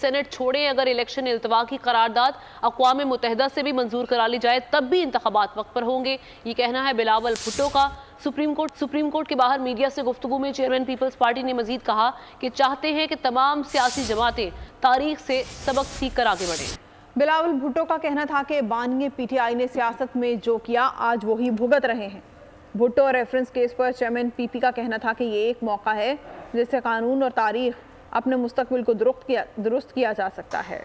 Saint چھوڑیں، اگر election التوا کی قرارداد اقوام متحدہ سے بھی منظور کرا لی جائے تب بھی انتخابات وقت پر ہوں گے، یہ کہنا ہے بلاول بھٹو کا۔ سپریم کورٹ کے باہر میڈیا سے گفتگو میں چیئرمین پیپلز پارٹی نے مزید کہا کہ چاہتے ہیں کہ تمام سیاسی جماعتیں تاریخ سے سبق سیکھ کر آگے بڑھیں۔ بلاول بھٹو کا کہنا تھا کہ بانی پی ٹی آئی نے سیاست میں جو کیا آج وہی بھگت رہے ہیں۔ بھٹو ریفرنس کیس پر چیئرمین پی پی کا کہنا تھا کہ یہ ایک موقع ہے جس سے قانون اور تاریخ اپنے مستقبل کو درست کیا جا سکتا ہے۔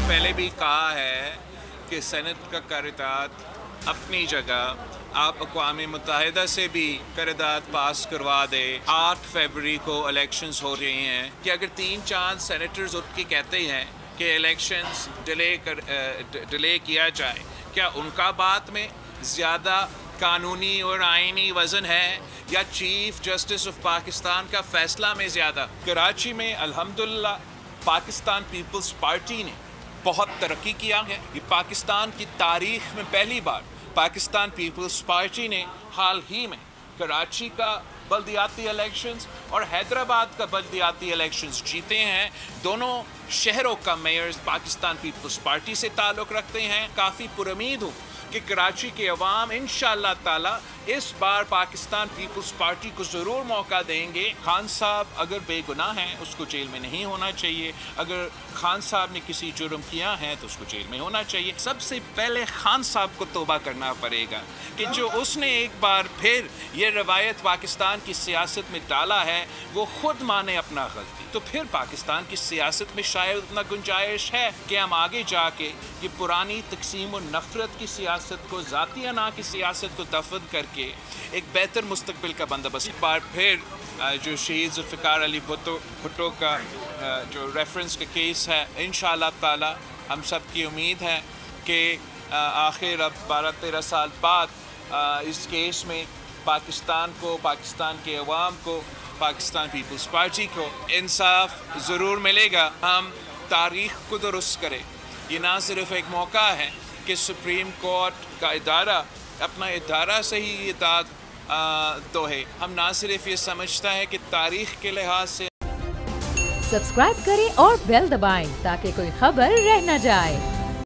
پہلے بھی کہا ہے کہ سینٹ کا قرارداد اپنی جگہ، آپ اقوام متحدہ سے بھی قرارداد پاس کروا دے۔ 8 فروری کو الیکشنز ہو رہے ہیں کہ اگر 3-4 سینیٹرز اٹھ کے کہتے ہیں کہ الیکشنز ڈیلے کیا جائے، کیا ان کا بات میں زیادہ قانونی اور آئینی وزن ہے یا چیف جسٹس آف پاکستان کا فیصلہ میں زیادہ؟ کراچی میں الحمدللہ پاکستان پیپلز پارٹی نے بہت ترقی کیا ہے۔ یہ پاکستان کی تاریخ میں پہلی بار پاکستان پیپلز پارٹی نے حال ہی میں کراچی کا بلدیاتی الیکشنز اور حیدرآباد کا بلدیاتی الیکشنز جیتے ہیں۔ دونوں شہروں کا میئرز پاکستان پیپلز پارٹی سے تعلق رکھتے ہیں۔ کافی پرامید ہوں کہ کراچی کے عوام انشاءاللہ تعالی اس بار پاکستان پیپلز پارٹی کو ضرور موقع دیں گے۔ خان صاحب اگر بے گناہ ہیں اس کو جیل میں نہیں ہونا چاہیے، اگر خان صاحب نے کسی جرم کیا ہے تو اس کو جیل میں ہونا چاہیے۔ سب سے پہلے خان صاحب کو توبہ کرنا پڑے گا کہ جو اس نے ایک بار پھر یہ روایت پاکستان کی سیاست میں ڈالا ہے وہ خود مانے اپنا غلطی، تو پھر پاکستان کی سیاست میں شاید اتنا گنجائش ہے کہ ہم آگے جا کے یہ پرانی تقسیم و نفرت کی سیاست کو، ذاتی انا کی سیاست کو دفن کر کے ایک بہتر مستقبل کا بندوبست۔ ایک بار پھر جو شہید ذوالفقار علی بھٹو کا جو ریفرنس کا کیس ہے، انشاءاللہ تعالی ہم سب کی امید ہے کہ آخر اب 12-13 سال بعد اس کیس میں پاکستان کو، پاکستان کے عوام کو، پاکستان پیپلز پارٹی کو انصاف ضرور ملے گا۔ ہم تاریخ کو درست کریں۔ یہ نہ صرف ایک موقع ہے کہ سپریم کورٹ کا ادارہ اپنا ادارہ سے ہی یہ داد دوہے، ہم نہ صرف یہ سمجھتا ہے کہ تاریخ کے لحاظ سے سبسکرائب کریں اور بیل دبائیں تاکہ کوئی خبر رہ نہ جائے۔